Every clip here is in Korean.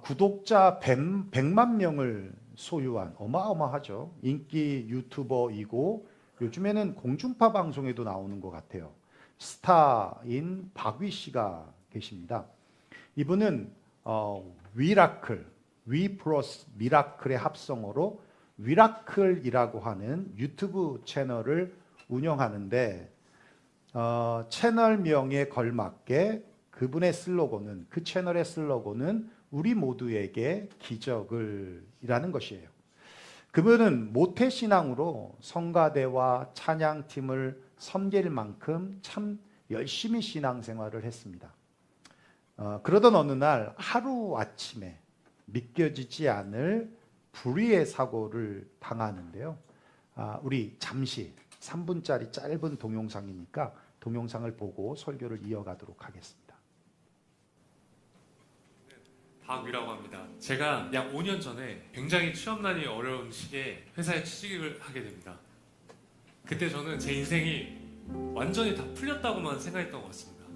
구독자 100만 명을 소유한 어마어마하죠. 인기 유튜버이고 요즘에는 공중파 방송에도 나오는 것 같아요. 스타인 박위 씨가 계십니다. 이분은 위라클, 위 플러스 미라클의 합성어로 위라클이라고 하는 유튜브 채널을 운영하는데 채널명에 걸맞게 그분의 슬로건은, 그 채널의 슬로건은 우리 모두에게 기적을 이라는 것이에요. 그분은 모태신앙으로 성가대와 찬양팀을 섬길 만큼 참 열심히 신앙생활을 했습니다. 그러던 어느 날 하루아침에 믿겨지지 않을 불의의 사고를 당하는데요. 우리 잠시 3분짜리 짧은 동영상이니까 동영상을 보고 설교를 이어가도록 하겠습니다. 박위라고 합니다. 제가 약 5년 전에 굉장히 취업난이 어려운 시기에 회사에 취직을 하게 됩니다. 그때 저는 제 인생이 완전히 다 풀렸다고만 생각했던 것 같습니다.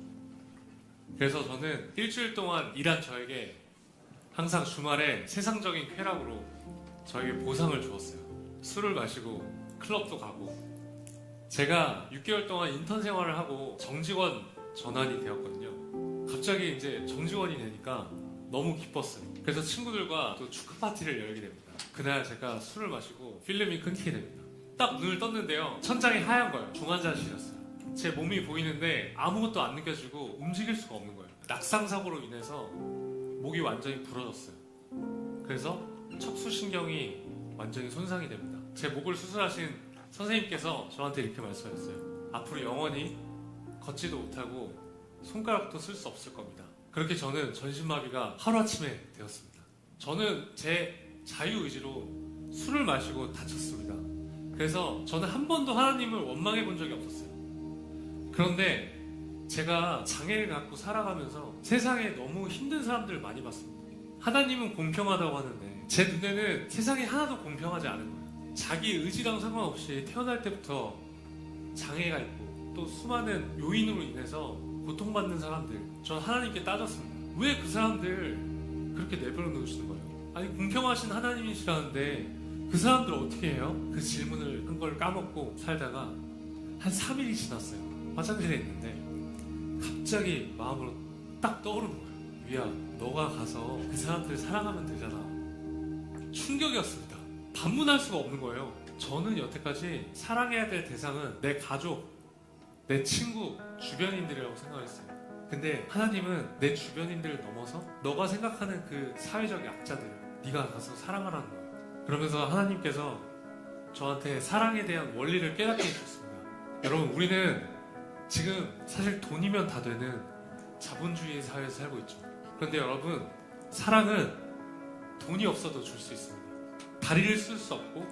그래서 저는 일주일 동안 일한 저에게 항상 주말에 세상적인 쾌락으로 저에게 보상을 주었어요. 술을 마시고 클럽도 가고. 제가 6개월 동안 인턴 생활을 하고 정직원 전환이 되었거든요. 갑자기 이제 정직원이 되니까 너무 기뻤어요. 그래서 친구들과 또 축하 파티를 열게 됩니다. 그날 제가 술을 마시고 필름이 끊기게 됩니다. 딱 눈을 떴는데요, 천장이 하얀 거예요. 중환자실이었어요. 제 몸이 보이는데 아무것도 안 느껴지고 움직일 수가 없는 거예요. 낙상사고로 인해서 목이 완전히 부러졌어요. 그래서 척수신경이 완전히 손상이 됩니다. 제 목을 수술하신 선생님께서 저한테 이렇게 말씀하셨어요. 앞으로 영원히 걷지도 못하고 손가락도 쓸 수 없을 겁니다. 그렇게 저는 전신마비가 하루아침에 되었습니다. 저는 제 자유의지로 술을 마시고 다쳤습니다. 그래서 저는 한 번도 하나님을 원망해 본 적이 없었어요. 그런데 제가 장애를 갖고 살아가면서 세상에 너무 힘든 사람들을 많이 봤습니다. 하나님은 공평하다고 하는데 제 눈에는 세상이 하나도 공평하지 않은 거예요. 자기 의지랑 상관없이 태어날 때부터 장애가 있고 또 수많은 요인으로 인해서 고통받는 사람들, 전 하나님께 따졌습니다. 왜 그 사람들 그렇게 내버려 놓으시는 거예요? 아니 공평하신 하나님이시라는데 그 사람들 어떻게 해요? 그 질문을 한 걸 까먹고 살다가 한 3일이 지났어요. 화장실에 있는데 갑자기 마음으로 딱 떠오른 거예요. 위야, 너가 가서 그 사람들 사랑하면 되잖아. 충격이었습니다. 반문할 수가 없는 거예요. 저는 여태까지 사랑해야 될 대상은 내 가족, 내 친구, 주변인들이라고 생각했어요. 근데 하나님은 내 주변인들을 넘어서 너가 생각하는 그 사회적 약자들, 네가 가서 사랑하라는 거예요. 그러면서 하나님께서 저한테 사랑에 대한 원리를 깨닫게 해주셨습니다. 여러분, 우리는 지금 사실 돈이면 다 되는 자본주의 사회에서 살고 있죠. 그런데 여러분, 사랑은 돈이 없어도 줄 수 있습니다. 다리를 쓸 수 없고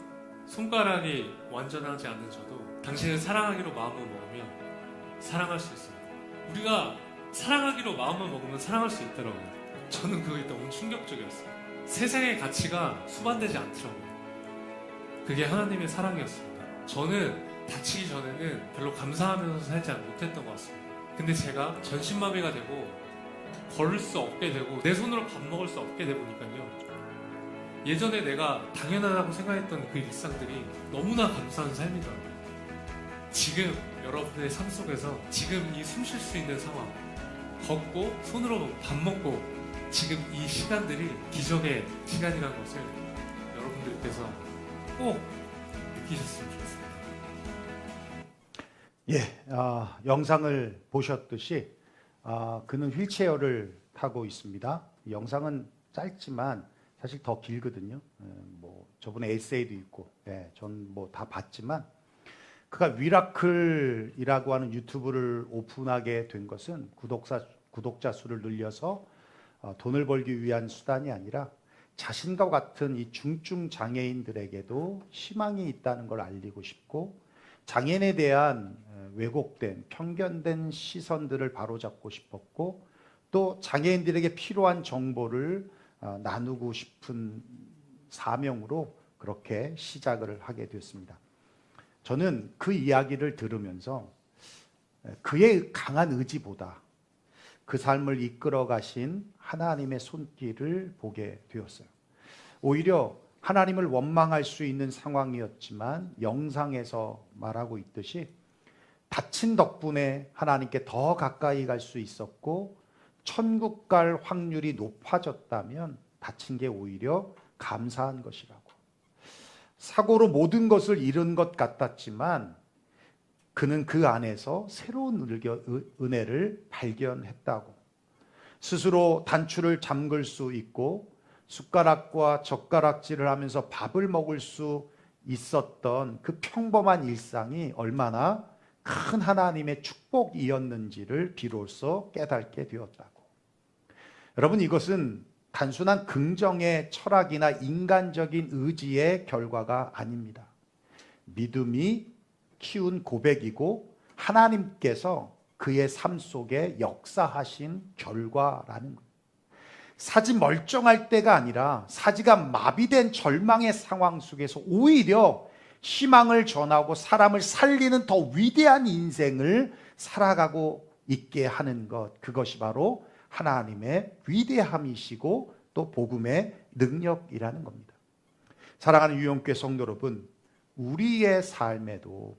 손가락이 완전하지 않는 저도 당신을 사랑하기로 마음을 먹으면 사랑할 수 있습니다. 우리가 사랑하기로 마음을 먹으면 사랑할 수 있더라고요. 저는 그게 너무 충격적이었어요. 세상의 가치가 수반되지 않더라고요. 그게 하나님의 사랑이었습니다. 저는 다치기 전에는 별로 감사하면서 살지 못했던 것 같습니다. 근데 제가 전신마비가 되고 걸을 수 없게 되고 내 손으로 밥 먹을 수 없게 되보니까요, 예전에 내가 당연하다고 생각했던 그 일상들이 너무나 감사한 삶이더라고요. 지금 여러분의 삶 속에서 지금 이 숨 쉴 수 있는 상황, 걷고 손으로 밥 먹고 지금 이 시간들이 기적의 시간이라는 것을 여러분들께서 꼭 느끼셨으면 좋겠습니다. 영상을 보셨듯이 그는 휠체어를 타고 있습니다. 영상은 짧지만 사실 더 길거든요. 저번에 에세이도 있고, 전 다 봤지만 그가 위라클이라고 하는 유튜브를 오픈하게 된 것은 구독자 수를 늘려서 돈을 벌기 위한 수단이 아니라 자신과 같은 이 중증 장애인들에게도 희망이 있다는 걸 알리고 싶고, 장애인에 대한 왜곡된 편견된 시선들을 바로잡고 싶었고, 또 장애인들에게 필요한 정보를 나누고 싶은 사명으로 그렇게 시작을 하게 됐습니다. 저는 그 이야기를 들으면서 그의 강한 의지보다 그 삶을 이끌어 가신 하나님의 손길을 보게 되었어요. 오히려 하나님을 원망할 수 있는 상황이었지만 영상에서 말하고 있듯이 다친 덕분에 하나님께 더 가까이 갈 수 있었고 천국 갈 확률이 높아졌다면 다친 게 오히려 감사한 것이라고. 사고로 모든 것을 잃은 것 같았지만 그는 그 안에서 새로운 은혜를 발견했다고. 스스로 단추를 잠글 수 있고 숟가락과 젓가락질을 하면서 밥을 먹을 수 있었던 그 평범한 일상이 얼마나 큰 하나님의 축복이었는지를 비로소 깨닫게 되었다고. 여러분, 이것은 단순한 긍정의 철학이나 인간적인 의지의 결과가 아닙니다. 믿음이 키운 고백이고 하나님께서 그의 삶 속에 역사하신 결과라는 거예요. 사지 멀쩡할 때가 아니라 사지가 마비된 절망의 상황 속에서 오히려 희망을 전하고 사람을 살리는 더 위대한 인생을 살아가고 있게 하는 것, 그것이 바로 하나님의 위대함이시고 또 복음의 능력이라는 겁니다. 사랑하는 유영교회 성도 여러분, 우리의 삶에도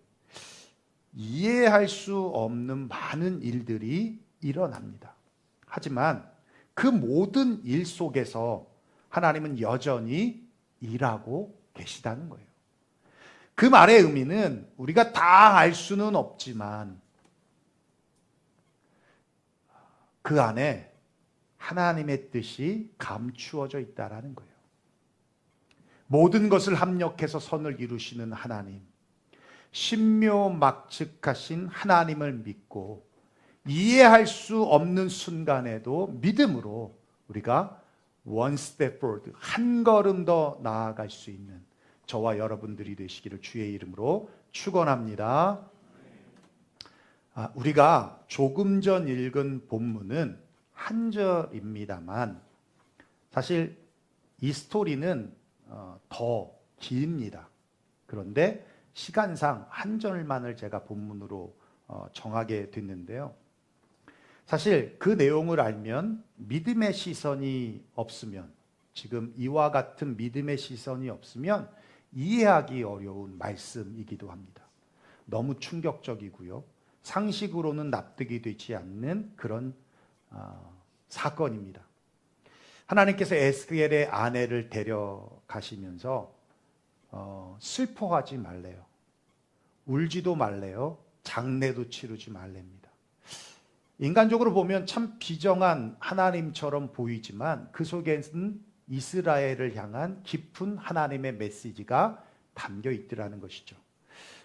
이해할 수 없는 많은 일들이 일어납니다. 하지만 그 모든 일 속에서 하나님은 여전히 일하고 계시다는 거예요. 그 말의 의미는 우리가 다 알 수는 없지만 그 안에 하나님의 뜻이 감추어져 있다라는 거예요. 모든 것을 합력해서 선을 이루시는 하나님, 신묘막측하신 하나님을 믿고 이해할 수 없는 순간에도 믿음으로 우리가 one step forward, 한 걸음 더 나아갈 수 있는 저와 여러분들이 되시기를 주의 이름으로 축원합니다. 우리가 조금 전 읽은 본문은 한 절입니다만 사실 이 스토리는 더 깁니다. 그런데 시간상 한 절만을 제가 본문으로 정하게 됐는데요. 사실 그 내용을 알면 믿음의 시선이 없으면, 지금 이와 같은 믿음의 시선이 없으면 이해하기 어려운 말씀이기도 합니다. 너무 충격적이고요. 상식으로는 납득이 되지 않는 그런 사건입니다. 하나님께서 에스겔의 아내를 데려가시면서 슬퍼하지 말래요. 울지도 말래요. 장례도 치르지 말랍니다. 인간적으로 보면 참 비정한 하나님처럼 보이지만 그 속에는 이스라엘을 향한 깊은 하나님의 메시지가 담겨 있더라는 것이죠.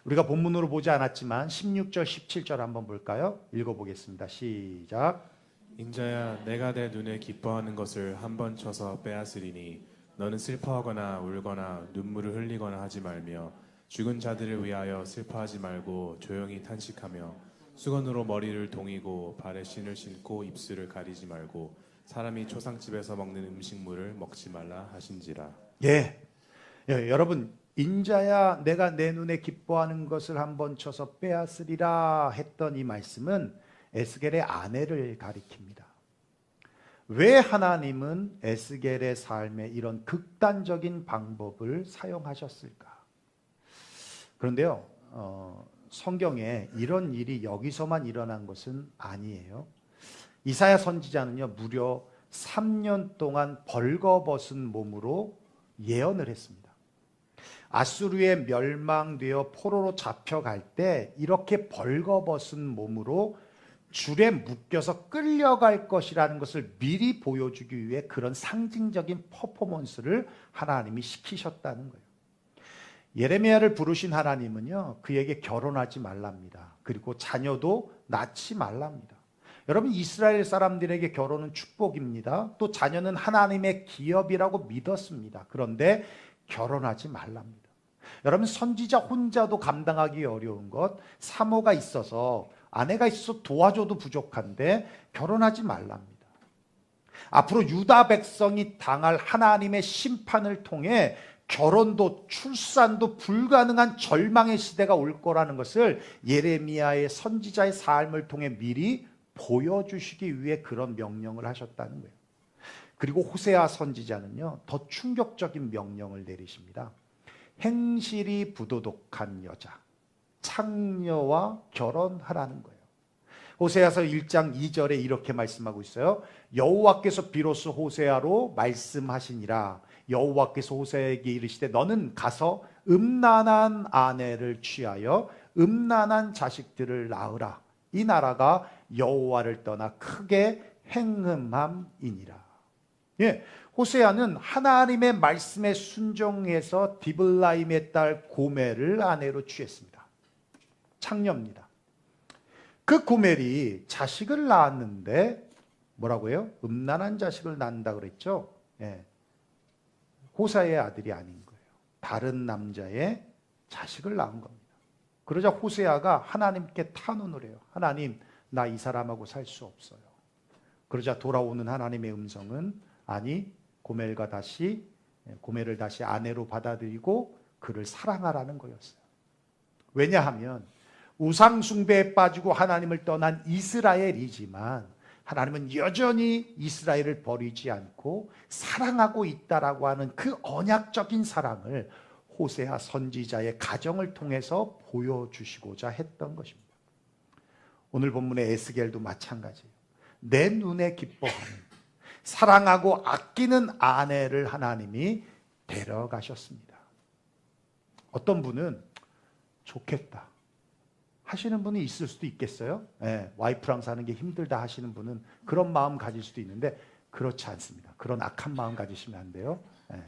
우리가 본문으로 보지 않았지만 16절, 17절 한번 볼까요? 읽어보겠습니다. 시작. 인자야, 내가 내 눈에 기뻐하는 것을 한 번 쳐서 빼앗으리니 너는 슬퍼하거나 울거나 눈물을 흘리거나 하지 말며 죽은 자들을 위하여 슬퍼하지 말고 조용히 탄식하며 수건으로 머리를 동이고 발에 신을 신고 입술을 가리지 말고 사람이 초상집에서 먹는 음식물을 먹지 말라 하신지라. 예, 여러분, 인자야 내가 내 눈에 기뻐하는 것을 한 번 쳐서 빼앗으리라 했던 이 말씀은 에스겔의 아내를 가리킵니다. 왜 하나님은 에스겔의 삶에 이런 극단적인 방법을 사용하셨을까? 그런데요, 성경에 이런 일이 여기서만 일어난 것은 아니에요. 이사야 선지자는요, 무려 3년 동안 벌거벗은 몸으로 예언을 했습니다. 아수르에 멸망되어 포로로 잡혀갈 때 이렇게 벌거벗은 몸으로 줄에 묶여서 끌려갈 것이라는 것을 미리 보여주기 위해 그런 상징적인 퍼포먼스를 하나님이 시키셨다는 거예요. 예레미야를 부르신 하나님은요, 그에게 결혼하지 말랍니다. 그리고 자녀도 낳지 말랍니다. 여러분, 이스라엘 사람들에게 결혼은 축복입니다. 또 자녀는 하나님의 기업이라고 믿었습니다. 그런데 결혼하지 말랍니다. 여러분, 선지자 혼자도 감당하기 어려운 것, 사모가 있어서 아내가 있어서 도와줘도 부족한데 결혼하지 말랍니다. 앞으로 유다 백성이 당할 하나님의 심판을 통해 결혼도 출산도 불가능한 절망의 시대가 올 거라는 것을 예레미야의 선지자의 삶을 통해 미리 보여주시기 위해 그런 명령을 하셨다는 거예요. 그리고 호세아 선지자는요, 더 충격적인 명령을 내리십니다. 행실이 부도덕한 여자, 창녀와 결혼하라는 거예요. 호세아서 1장 2절에 이렇게 말씀하고 있어요. 여호와께서 비로소 호세아로 말씀하시니라. 여호와께서 호세아에게 이르시되 너는 가서 음란한 아내를 취하여 음란한 자식들을 낳으라. 이 나라가 여호와를 떠나 크게 행음함이니라. 예, 호세아는 하나님의 말씀에 순종해서 디블라임의 딸 고멜을 아내로 취했습니다. 창녀입니다. 그 고멜이 자식을 낳았는데 뭐라고요? 음란한 자식을 낳는다 그랬죠. 예. 호세아의 아들이 아닌 거예요. 다른 남자의 자식을 낳은 겁니다. 그러자 호세아가 하나님께 탄원을 해요. 하나님, 나 이 사람하고 살 수 없어요. 그러자 돌아오는 하나님의 음성은 아니, 고멜을 다시 아내로 받아들이고 그를 사랑하라는 거였어요. 왜냐하면 우상 숭배에 빠지고 하나님을 떠난 이스라엘이지만 하나님은 여전히 이스라엘을 버리지 않고 사랑하고 있다라고 하는 그 언약적인 사랑을 호세아 선지자의 가정을 통해서 보여주시고자 했던 것입니다. 오늘 본문의 에스겔도 마찬가지예요. 내 눈에 기뻐하는 사랑하고 아끼는 아내를 하나님이 데려가셨습니다. 어떤 분은 좋겠다 하시는 분이 있을 수도 있겠어요. 네, 와이프랑 사는 게 힘들다 하시는 분은 그런 마음 가질 수도 있는데 그렇지 않습니다. 그런 악한 마음 가지시면 안 돼요. 네.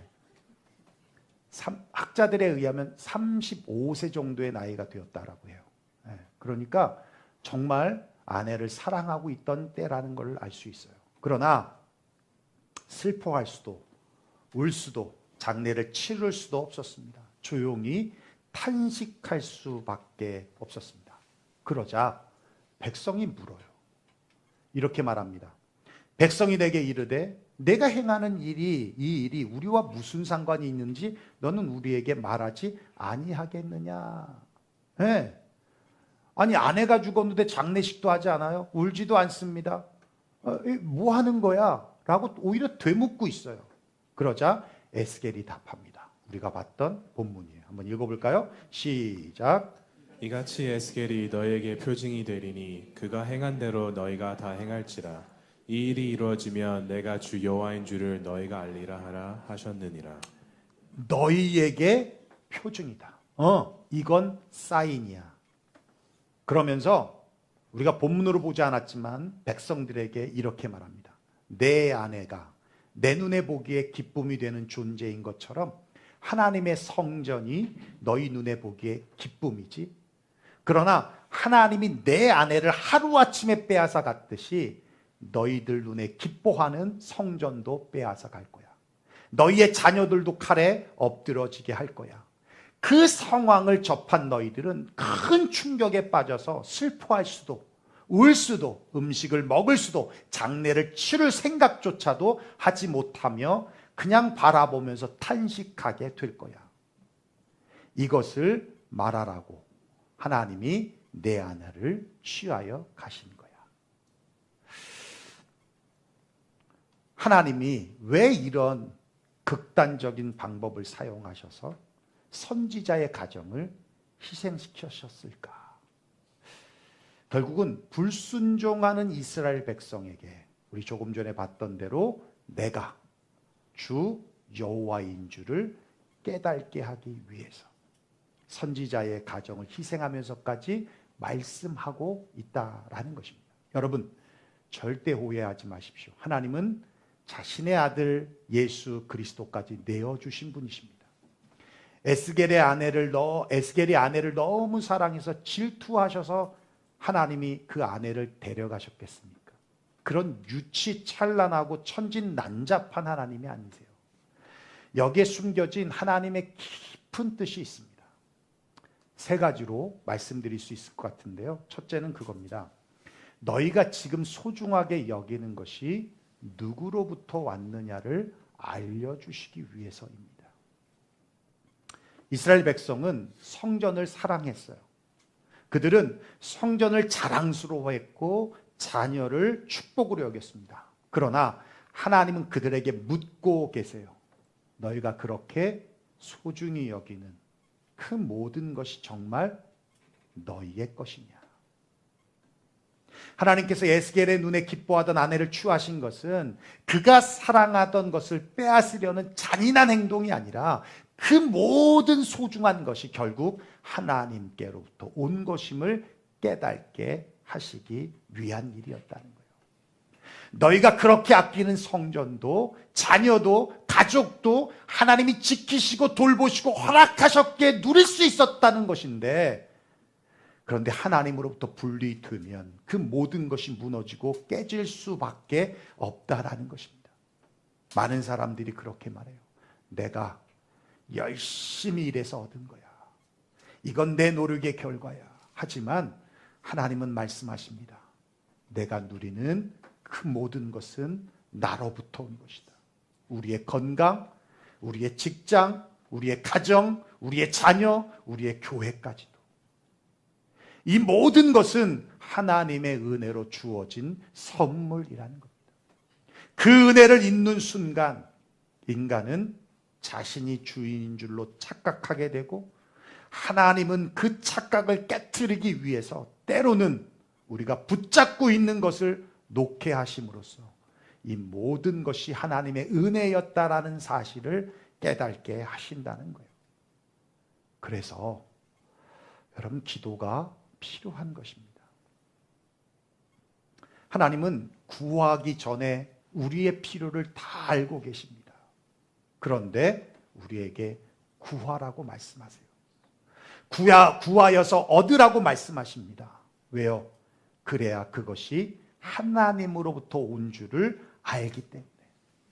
학자들에 의하면 35세 정도의 나이가 되었다라고 해요. 네, 그러니까 정말 아내를 사랑하고 있던 때라는 걸 알 수 있어요. 그러나 슬퍼할 수도 울 수도 장례를 치를 수도 없었습니다. 조용히 탄식할 수밖에 없었습니다. 그러자 백성이 물어요. 이렇게 말합니다. 백성이 내게 이르되 내가 행하는 이 일이 우리와 무슨 상관이 있는지 너는 우리에게 말하지 아니하겠느냐. 네. 아니 아내가 죽었는데 장례식도 하지 않아요? 울지도 않습니다. 뭐 하는 거야? 라고 오히려 되묻고 있어요. 그러자 에스겔이 답합니다. 우리가 봤던 본문이에요. 한번 읽어볼까요? 시작. 이같이 에스겔이 너에게 표징이 되리니 그가 행한 대로 너희가 다 행할지라. 이 일이 이루어지면 내가 주 여호와인 줄을 너희가 알리라 하라 하셨느니라. 너희에게 표징이다. 이건 사인이야. 그러면서 우리가 본문으로 보지 않았지만 백성들에게 이렇게 말합니다. 내 아내가 내 눈에 보기에 기쁨이 되는 존재인 것처럼 하나님의 성전이 너희 눈에 보기에 기쁨이지. 그러나 하나님이 내 아내를 하루아침에 빼앗아 갔듯이 너희들 눈에 기뻐하는 성전도 빼앗아 갈 거야. 너희의 자녀들도 칼에 엎드러지게 할 거야. 그 상황을 접한 너희들은 큰 충격에 빠져서 슬퍼할 수도 울 수도 음식을 먹을 수도 장례를 치를 생각조차도 하지 못하며 그냥 바라보면서 탄식하게 될 거야. 이것을 말하라고 하나님이 내 아내를 취하여 가신 거야. 하나님이 왜 이런 극단적인 방법을 사용하셔서 선지자의 가정을 희생시키셨을까? 결국은 불순종하는 이스라엘 백성에게 우리 조금 전에 봤던 대로 내가 주 여호와인 줄을 깨닫게 하기 위해서 선지자의 가정을 희생하면서까지 말씀하고 있다라는 것입니다. 여러분 절대 오해하지 마십시오. 하나님은 자신의 아들 예수 그리스도까지 내어주신 분이십니다. 에스겔이 아내를 너무 사랑해서 질투하셔서 하나님이 그 아내를 데려가셨겠습니까? 그런 유치찬란하고 천진난잡한 하나님이 아니세요. 여기에 숨겨진 하나님의 깊은 뜻이 있습니다. 세 가지로 말씀드릴 수 있을 것 같은데요. 첫째는 그겁니다. 너희가 지금 소중하게 여기는 것이 누구로부터 왔느냐를 알려주시기 위해서입니다. 이스라엘 백성은 성전을 사랑했어요. 그들은 성전을 자랑스러워했고 자녀를 축복으로 여겼습니다. 그러나 하나님은 그들에게 묻고 계세요. 너희가 그렇게 소중히 여기는 그 모든 것이 정말 너희의 것이냐? 하나님께서 에스겔의 눈에 기뻐하던 아내를 취하신 것은 그가 사랑하던 것을 빼앗으려는 잔인한 행동이 아니라 그 모든 소중한 것이 결국 하나님께로부터 온 것임을 깨닫게 하시기 위한 일이었다는 거예요. 너희가 그렇게 아끼는 성전도 자녀도 가족도 하나님이 지키시고 돌보시고 허락하셨기에 누릴 수 있었다는 것인데, 그런데 하나님으로부터 분리되면 그 모든 것이 무너지고 깨질 수밖에 없다라는 것입니다. 많은 사람들이 그렇게 말해요. 내가 열심히 일해서 얻은 거야. 이건 내 노력의 결과야. 하지만 하나님은 말씀하십니다. 내가 누리는 그 모든 것은 나로부터 온 것이다. 우리의 건강, 우리의 직장, 우리의 가정, 우리의 자녀, 우리의 교회까지도. 이 모든 것은 하나님의 은혜로 주어진 선물이라는 겁니다. 그 은혜를 잊는 순간 인간은 자신이 주인인 줄로 착각하게 되고, 하나님은 그 착각을 깨트리기 위해서 때로는 우리가 붙잡고 있는 것을 놓게 하심으로써 이 모든 것이 하나님의 은혜였다라는 사실을 깨닫게 하신다는 거예요. 그래서 여러분, 기도가 필요한 것입니다. 하나님은 구하기 전에 우리의 필요를 다 알고 계십니다. 그런데 우리에게 구하라고 말씀하세요. 구하여서 얻으라고 말씀하십니다. 왜요? 그래야 그것이 하나님으로부터 온 줄을 알기 때문에.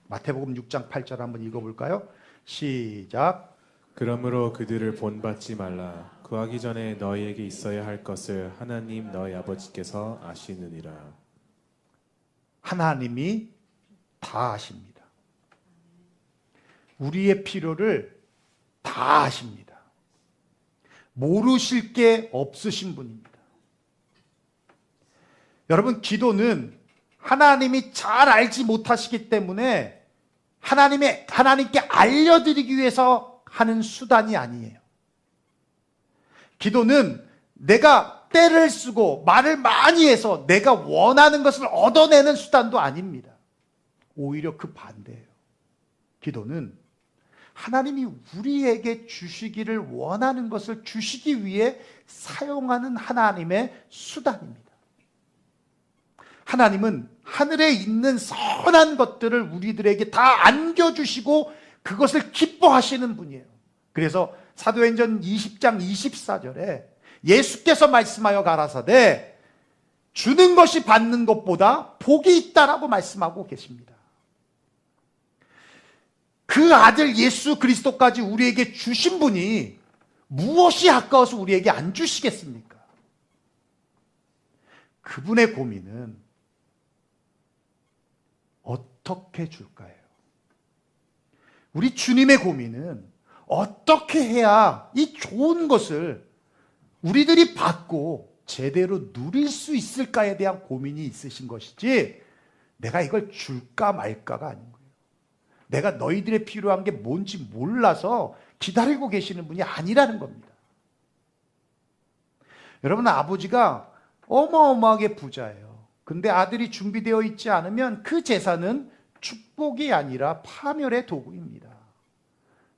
마태복음 6장 8절 한번 읽어볼까요? 시작. 그러므로 그들을 본받지 말라. 구하기 전에 너희에게 있어야 할 것을 하나님 너희 아버지께서 아시느니라. 하나님이 다 아십니다. 우리의 필요를 다 아십니다. 모르실 게 없으신 분입니다. 여러분, 기도는 하나님이 잘 알지 못하시기 때문에 하나님께 알려드리기 위해서 하는 수단이 아니에요. 기도는 내가 때를 쓰고 말을 많이 해서 내가 원하는 것을 얻어내는 수단도 아닙니다. 오히려 그 반대예요. 기도는 하나님이 우리에게 주시기를 원하는 것을 주시기 위해 사용하는 하나님의 수단입니다. 하나님은 하늘에 있는 선한 것들을 우리들에게 다 안겨주시고 그것을 기뻐하시는 분이에요. 그래서 사도행전 20장 24절에 예수께서 말씀하여 가라사대 주는 것이 받는 것보다 복이 있다라고 말씀하고 계십니다. 그 아들 예수 그리스도까지 우리에게 주신 분이 무엇이 아까워서 우리에게 안 주시겠습니까? 그분의 고민은 어떻게 줄까요? 우리 주님의 고민은 어떻게 해야 이 좋은 것을 우리들이 받고 제대로 누릴 수 있을까에 대한 고민이 있으신 것이지, 내가 이걸 줄까 말까가 아닌 거예요. 내가 너희들의 필요한 게 뭔지 몰라서 기다리고 계시는 분이 아니라는 겁니다. 여러분, 아버지가 어마어마하게 부자예요. 근데 아들이 준비되어 있지 않으면 그 재산은 축복이 아니라 파멸의 도구입니다.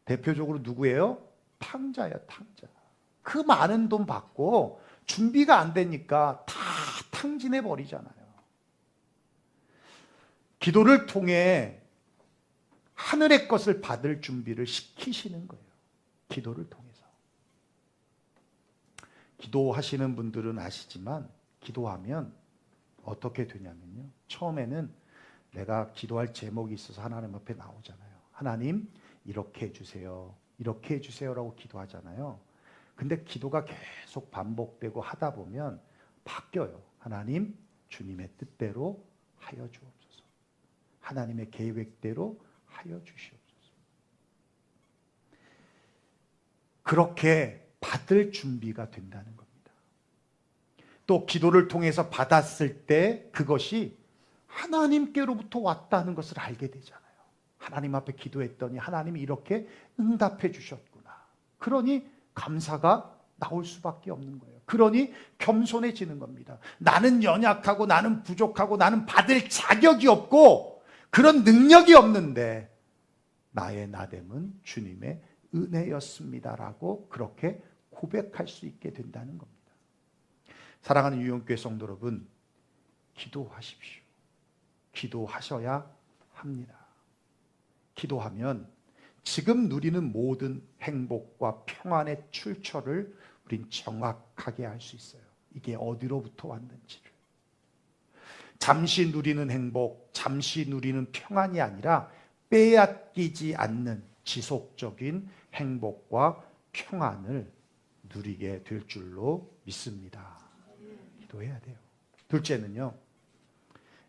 대표적으로 누구예요? 탕자예요, 탕자. 그 많은 돈 받고 준비가 안 되니까 다 탕진해 버리잖아요. 기도를 통해 하늘의 것을 받을 준비를 시키시는 거예요. 기도를 통해서. 기도하시는 분들은 아시지만 기도하면 어떻게 되냐면요, 처음에는 내가 기도할 제목이 있어서 하나님 앞에 나오잖아요. 하나님 이렇게 해주세요, 이렇게 해주세요라고 기도하잖아요. 근데 기도가 계속 반복되고 하다 보면 바뀌어요. 하나님, 주님의 뜻대로 하여 주옵소서. 하나님의 계획대로 하여 주시옵소서. 그렇게 받을 준비가 된다는 겁니다. 또 기도를 통해서 받았을 때 그것이 하나님께로부터 왔다는 것을 알게 되잖아요. 하나님 앞에 기도했더니 하나님이 이렇게 응답해 주셨구나. 그러니 감사가 나올 수밖에 없는 거예요. 그러니 겸손해지는 겁니다. 나는 연약하고 나는 부족하고 나는 받을 자격이 없고 그런 능력이 없는데 나의 나됨은 주님의 은혜였습니다라고 그렇게 고백할 수 있게 된다는 겁니다. 사랑하는 유용교회 성도 여러분, 기도하십시오. 기도하셔야 합니다. 기도하면 지금 누리는 모든 행복과 평안의 출처를 우린 정확하게 알 수 있어요. 이게 어디로부터 왔는지를. 잠시 누리는 행복, 잠시 누리는 평안이 아니라 빼앗기지 않는 지속적인 행복과 평안을 누리게 될 줄로 믿습니다. 기도해야 돼요. 둘째는요,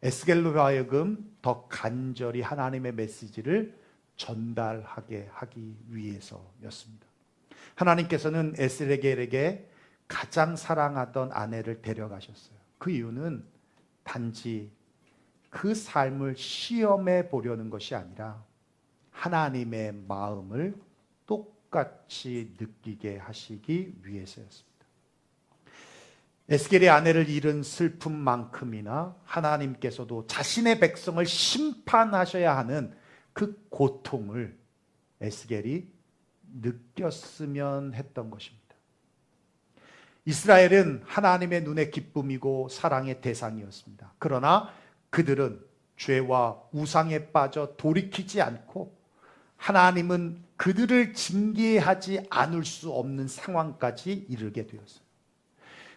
에스겔로 하여금 더 간절히 하나님의 메시지를 전달하게 하기 위해서였습니다. 하나님께서는 에스겔에게 가장 사랑하던 아내를 데려가셨어요. 그 이유는 단지 그 삶을 시험해 보려는 것이 아니라 하나님의 마음을 똑같이 느끼게 하시기 위해서였습니다. 에스겔의 아내를 잃은 슬픔만큼이나 하나님께서도 자신의 백성을 심판하셔야 하는 그 고통을 에스겔이 느꼈으면 했던 것입니다. 이스라엘은 하나님의 눈에 기쁨이고 사랑의 대상이었습니다. 그러나 그들은 죄와 우상에 빠져 돌이키지 않고 하나님은 그들을 징계하지 않을 수 없는 상황까지 이르게 되었어요.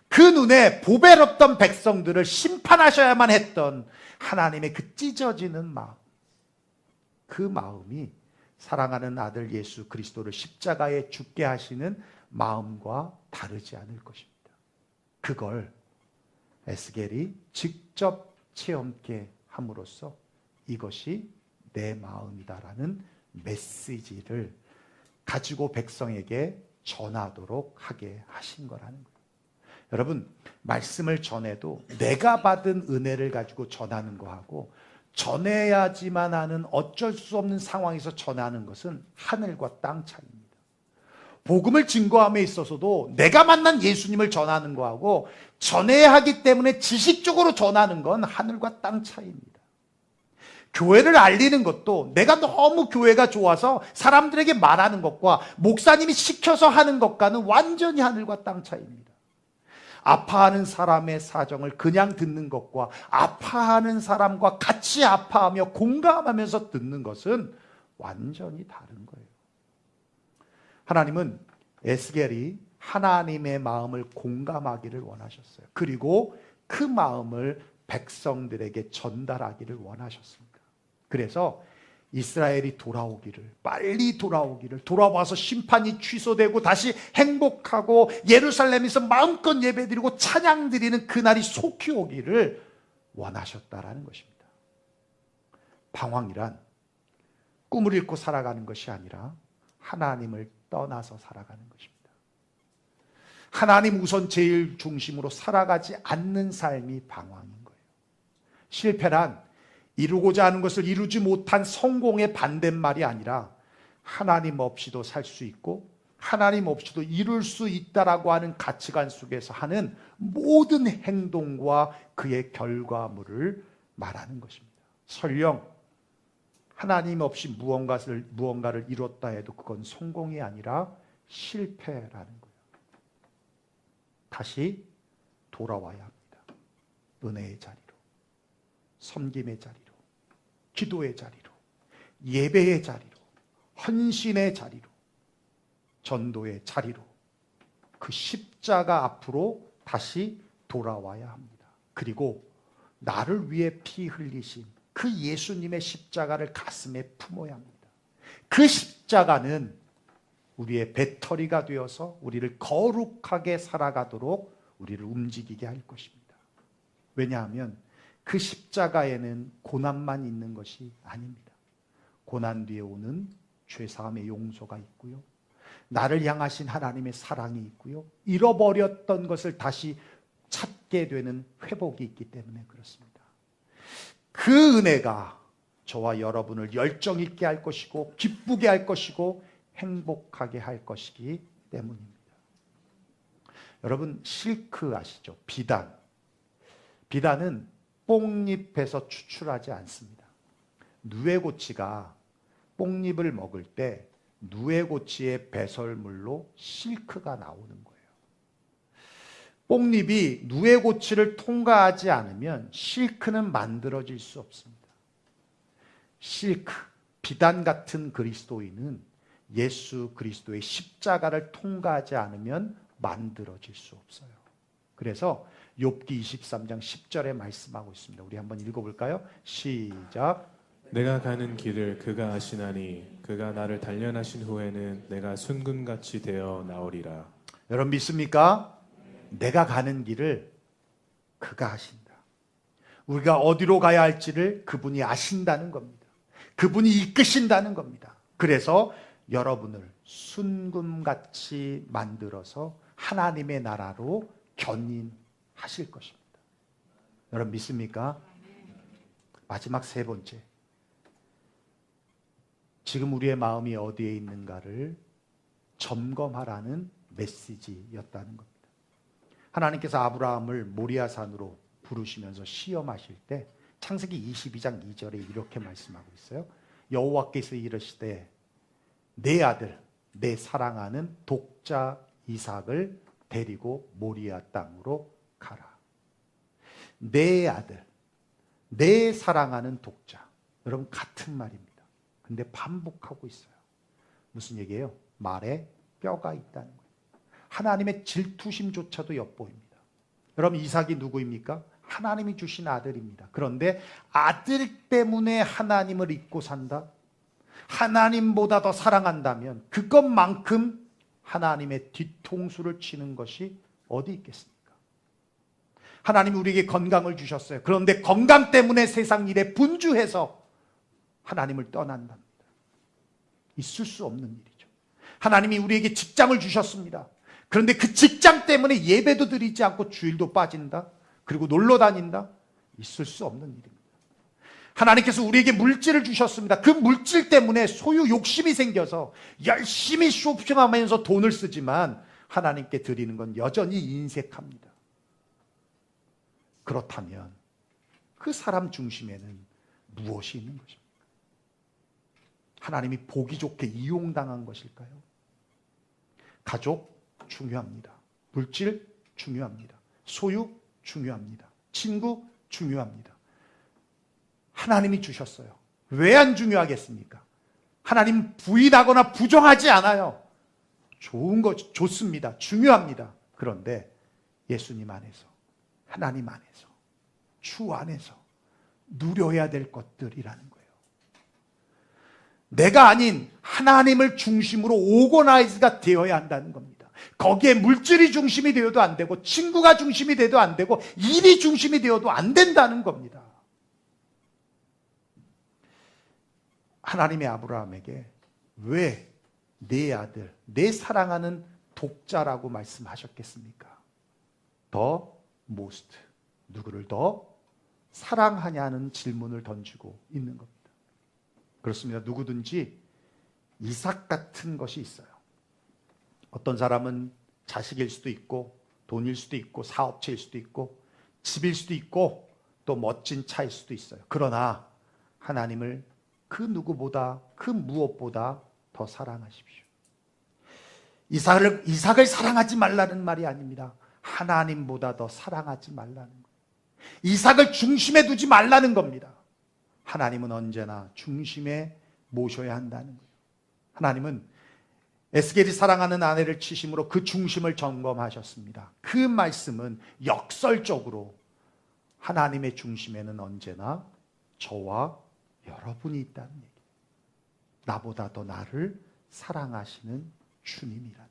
그 눈에 보배롭던 백성들을 심판하셔야만 했던 하나님의 그 찢어지는 마음, 그 마음이 사랑하는 아들 예수 그리스도를 십자가에 죽게 하시는 마음과 다르지 않을 것입니다. 그걸 에스겔이 직접 체험케 함으로써 이것이 내 마음이다라는 메시지를 가지고 백성에게 전하도록 하게 하신 거라는 거예요. 여러분, 말씀을 전해도 내가 받은 은혜를 가지고 전하는 거하고 전해야지만 하는 어쩔 수 없는 상황에서 전하는 것은 하늘과 땅 차이입니다. 복음을 증거함에 있어서도 내가 만난 예수님을 전하는 거하고 전해야 하기 때문에 지식적으로 전하는 건 하늘과 땅 차이입니다. 교회를 알리는 것도 내가 너무 교회가 좋아서 사람들에게 말하는 것과 목사님이 시켜서 하는 것과는 완전히 하늘과 땅 차이입니다. 아파하는 사람의 사정을 그냥 듣는 것과 아파하는 사람과 같이 아파하며 공감하면서 듣는 것은 완전히 다른 거예요. 하나님은 에스겔이 하나님의 마음을 공감하기를 원하셨어요. 그리고 그 마음을 백성들에게 전달하기를 원하셨습니다. 그래서 이스라엘이 돌아오기를, 빨리 돌아오기를, 돌아와서 심판이 취소되고 다시 행복하고 예루살렘에서 마음껏 예배드리고 찬양드리는 그날이 속히 오기를 원하셨다라는 것입니다. 방황이란 꿈을 잃고 살아가는 것이 아니라 하나님을 떠나서 살아가는 것입니다. 하나님 우선 제일 중심으로 살아가지 않는 삶이 방황인 거예요. 실패란 이루고자 하는 것을 이루지 못한 성공의 반대말이 아니라 하나님 없이도 살 수 있고 하나님 없이도 이룰 수 있다라고 하는 가치관 속에서 하는 모든 행동과 그의 결과물을 말하는 것입니다. 설령 하나님 없이 무언가를 이뤘다 해도 그건 성공이 아니라 실패라는 거예요. 다시 돌아와야 합니다. 은혜의 자리로, 섬김의 자리로, 기도의 자리로, 예배의 자리로, 헌신의 자리로, 전도의 자리로, 그 십자가 앞으로 다시 돌아와야 합니다. 그리고 나를 위해 피 흘리신 그 예수님의 십자가를 가슴에 품어야 합니다. 그 십자가는 우리의 배터리가 되어서 우리를 거룩하게 살아가도록 우리를 움직이게 할 것입니다. 왜냐하면 그 십자가에는 고난만 있는 것이 아닙니다. 고난 뒤에 오는 죄사함의 용서가 있고요. 나를 향하신 하나님의 사랑이 있고요. 잃어버렸던 것을 다시 찾고 찾게 되는 회복이 있기 때문에 그렇습니다. 그 은혜가 저와 여러분을 열정 있게 할 것이고 기쁘게 할 것이고 행복하게 할 것이기 때문입니다. 여러분 실크 아시죠? 비단. 비단은 뽕잎에서 추출하지 않습니다. 누에고치가 뽕잎을 먹을 때 누에고치의 배설물로 실크가 나오는 거예요. 뽕잎이 누에고치를 통과하지 않으면 실크는 만들어질 수 없습니다. 실크, 비단 같은 그리스도인은 예수 그리스도의 십자가를 통과하지 않으면 만들어질 수 없어요. 그래서 욥기 23장 10절에 말씀하고 있습니다. 우리 한번 읽어볼까요? 시작. 내가 가는 길을 그가 아시나니 그가 나를 단련하신 후에는 내가 순금같이 되어 나오리라. 여러분 믿습니까? 내가 가는 길을 그가 아신다. 우리가 어디로 가야 할지를 그분이 아신다는 겁니다. 그분이 이끄신다는 겁니다. 그래서 여러분을 순금같이 만들어서 하나님의 나라로 견인하실 것입니다. 여러분 믿습니까? 마지막 세 번째. 지금 우리의 마음이 어디에 있는가를 점검하라는 메시지였다는 겁니다. 하나님께서 아브라함을 모리아산으로 부르시면서 시험하실 때 창세기 22장 2절에 이렇게 말씀하고 있어요. 여호와께서 이르시되 내 아들 내 사랑하는 독자 이삭을 데리고 모리아 땅으로 가라. 내 아들 내 사랑하는 독자. 여러분 같은 말입니다. 근데 반복하고 있어요. 무슨 얘기예요? 말에 뼈가 있다는 거예요. 하나님의 질투심조차도 엿보입니다. 여러분 이삭이 누구입니까? 하나님이 주신 아들입니다. 그런데 아들 때문에 하나님을 잊고 산다? 하나님보다 더 사랑한다면 그것만큼 하나님의 뒤통수를 치는 것이 어디 있겠습니까? 하나님이 우리에게 건강을 주셨어요. 그런데 건강 때문에 세상 일에 분주해서 하나님을 떠난답니다. 있을 수 없는 일이죠. 하나님이 우리에게 직장을 주셨습니다. 그런데 그 직장 때문에 예배도 드리지 않고 주일도 빠진다. 그리고 놀러 다닌다. 있을 수 없는 일입니다. 하나님께서 우리에게 물질을 주셨습니다. 그 물질 때문에 소유 욕심이 생겨서 열심히 쇼핑하면서 돈을 쓰지만 하나님께 드리는 건 여전히 인색합니다. 그렇다면 그 사람 중심에는 무엇이 있는 것입니까? 하나님이 보기 좋게 이용당한 것일까요? 가족 중요합니다. 물질 중요합니다. 소유 중요합니다. 친구 중요합니다. 하나님이 주셨어요. 왜 안 중요하겠습니까? 하나님 부인하거나 부정하지 않아요. 좋은 거 좋습니다. 중요합니다. 그런데 예수님 안에서, 하나님 안에서, 주 안에서 누려야 될 것들이라는 거예요. 내가 아닌 하나님을 중심으로 오거나이즈가 되어야 한다는 겁니다. 거기에 물질이 중심이 되어도 안 되고 친구가 중심이 되어도 안 되고 일이 중심이 되어도 안 된다는 겁니다. 하나님의 아브라함에게 왜 내 아들, 내 사랑하는 독자라고 말씀하셨겠습니까? 더 most, 누구를 더 사랑하냐는 질문을 던지고 있는 겁니다. 그렇습니다. 누구든지 이삭 같은 것이 있어요. 어떤 사람은 자식일 수도 있고 돈일 수도 있고 사업체일 수도 있고 집일 수도 있고 또 멋진 차일 수도 있어요. 그러나 하나님을 그 누구보다 그 무엇보다 더 사랑하십시오. 이삭을 사랑하지 말라는 말이 아닙니다. 하나님보다 더 사랑하지 말라는 거예요. 이삭을 중심에 두지 말라는 겁니다. 하나님은 언제나 중심에 모셔야 한다는 거예요. 하나님은 에스겔이 사랑하는 아내를 치심으로 그 중심을 점검하셨습니다. 그 말씀은 역설적으로 하나님의 중심에는 언제나 저와 여러분이 있다는 얘기예요. 나보다 더 나를 사랑하시는 주님이라는 거예요.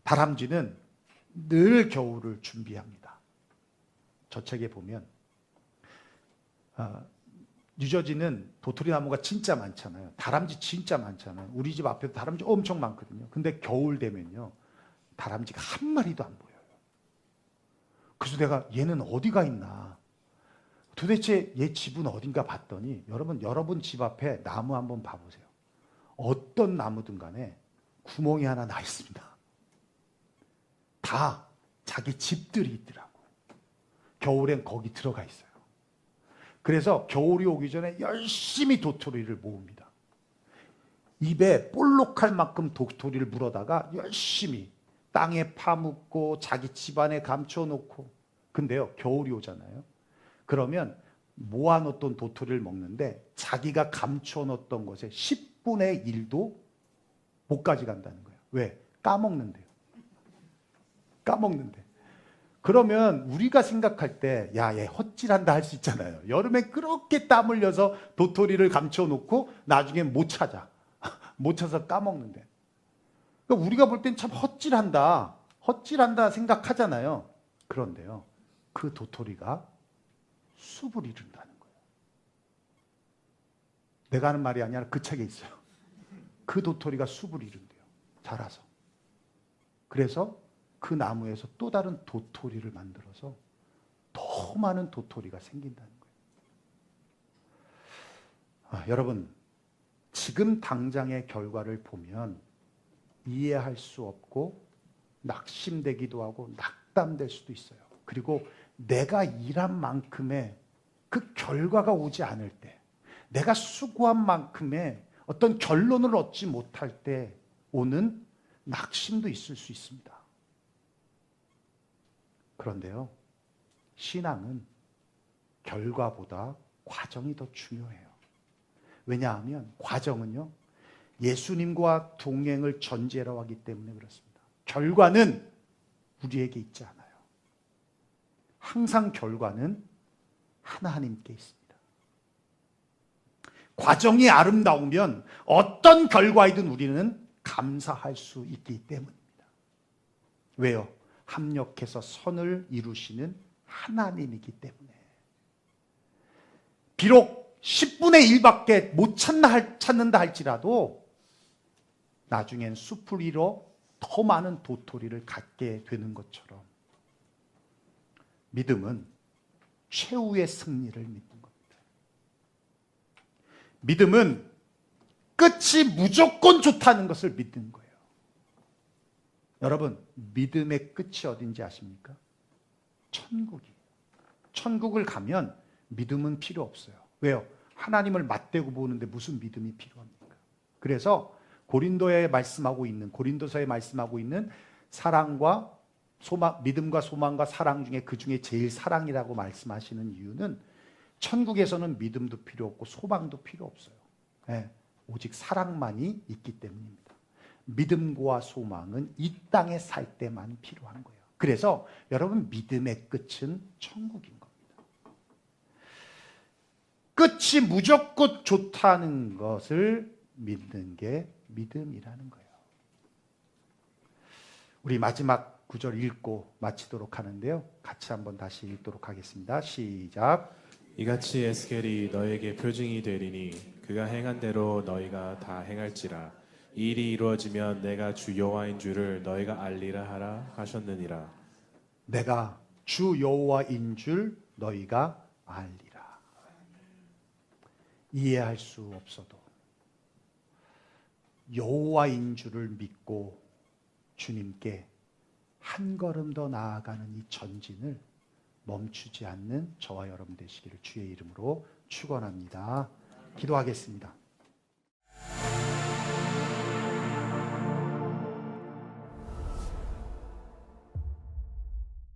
다람쥐는 늘 겨울을 준비합니다. 저 책에 보면 뉴저지는 도토리 나무가 진짜 많잖아요. 다람쥐 진짜 많잖아요. 우리 집 앞에도 다람쥐 엄청 많거든요. 근데 겨울 되면요 다람쥐가 한 마리도 안 보여요. 그래서 내가 얘는 어디가 있나? 도대체 얘 집은 어딘가 봤더니 여러분 집 앞에 나무 한번 봐보세요. 어떤 나무든 간에 구멍이 하나 나 있습니다. 다 자기 집들이 있더라고. 겨울엔 거기 들어가 있어요. 그래서 겨울이 오기 전에 열심히 도토리를 모읍니다. 입에 볼록할 만큼 도토리를 물어다가 열심히 땅에 파묻고 자기 집안에 감춰놓고. 근데요, 겨울이 오잖아요. 그러면 모아놓던 도토리를 먹는데 자기가 감춰놓던 것에 10분의 1도 못 가져간다는 거예요. 왜? 까먹는데요. 까먹는데. 그러면 우리가 생각할 때, 야, 얘 헛질한다 할 수 있잖아요. 여름에 그렇게 땀 흘려서 도토리를 감춰놓고 나중에 못 찾아. 못 찾아서 까먹는데. 그러니까 우리가 볼 땐 참 헛질한다. 헛질한다 생각하잖아요. 그런데요, 그 도토리가 숲을 이룬다는 거예요. 내가 하는 말이 아니라 그 책에 있어요. 그 도토리가 숲을 이룬대요. 자라서. 그래서 그 나무에서 또 다른 도토리를 만들어서 더 많은 도토리가 생긴다는 거예요. 여러분, 지금 당장의 결과를 보면 이해할 수 없고 낙심되기도 하고 낙담될 수도 있어요. 그리고 내가 일한 만큼의 그 결과가 오지 않을 때, 내가 수고한 만큼의 어떤 결론을 얻지 못할 때 오는 낙심도 있을 수 있습니다. 그런데요, 신앙은 결과보다 과정이 더 중요해요. 왜냐하면 과정은요, 예수님과 동행을 전제로 하기 때문에 그렇습니다. 결과는 우리에게 있지 않아요. 항상 결과는 하나님께 있습니다. 과정이 아름다우면 어떤 결과이든 우리는 감사할 수 있기 때문입니다. 왜요? 합력해서 선을 이루시는 하나님이기 때문에. 비록 10분의 1밖에 못 찾는다 할지라도 나중엔 숲을 이뤄 더 많은 도토리를 갖게 되는 것처럼 믿음은 최후의 승리를 믿는 겁니다. 믿음은 끝이 무조건 좋다는 것을 믿는 거예요. 여러분, 믿음의 끝이 어딘지 아십니까? 천국이에요. 천국을 가면 믿음은 필요 없어요. 왜요? 하나님을 맞대고 보는데 무슨 믿음이 필요합니까? 그래서 고린도서에 말씀하고 있는 사랑과 소망, 믿음과 소망과 사랑 중에 그 중에 제일 사랑이라고 말씀하시는 이유는 천국에서는 믿음도 필요 없고 소망도 필요 없어요. 네, 오직 사랑만이 있기 때문입니다. 믿음과 소망은 이 땅에 살 때만 필요한 거예요. 그래서 여러분, 믿음의 끝은 천국인 겁니다. 끝이 무조건 좋다는 것을 믿는 게 믿음이라는 거예요. 우리 마지막 구절 읽고 마치도록 하는데요. 같이 한번 다시 읽도록 하겠습니다. 시작. 이같이 에스겔이 너에게 표징이 되리니 그가 행한 대로 너희가 다 행할지라. 이 일이 이루어지면 내가 주 여호와인 줄을 너희가 알리라 하라 하셨느니라. 내가 주 여호와인 줄 너희가 알리라. 이해할 수 없어도 여호와인 줄을 믿고 주님께 한 걸음 더 나아가는 이 전진을 멈추지 않는 저와 여러분 되시기를 주의 이름으로 축원합니다. 기도하겠습니다.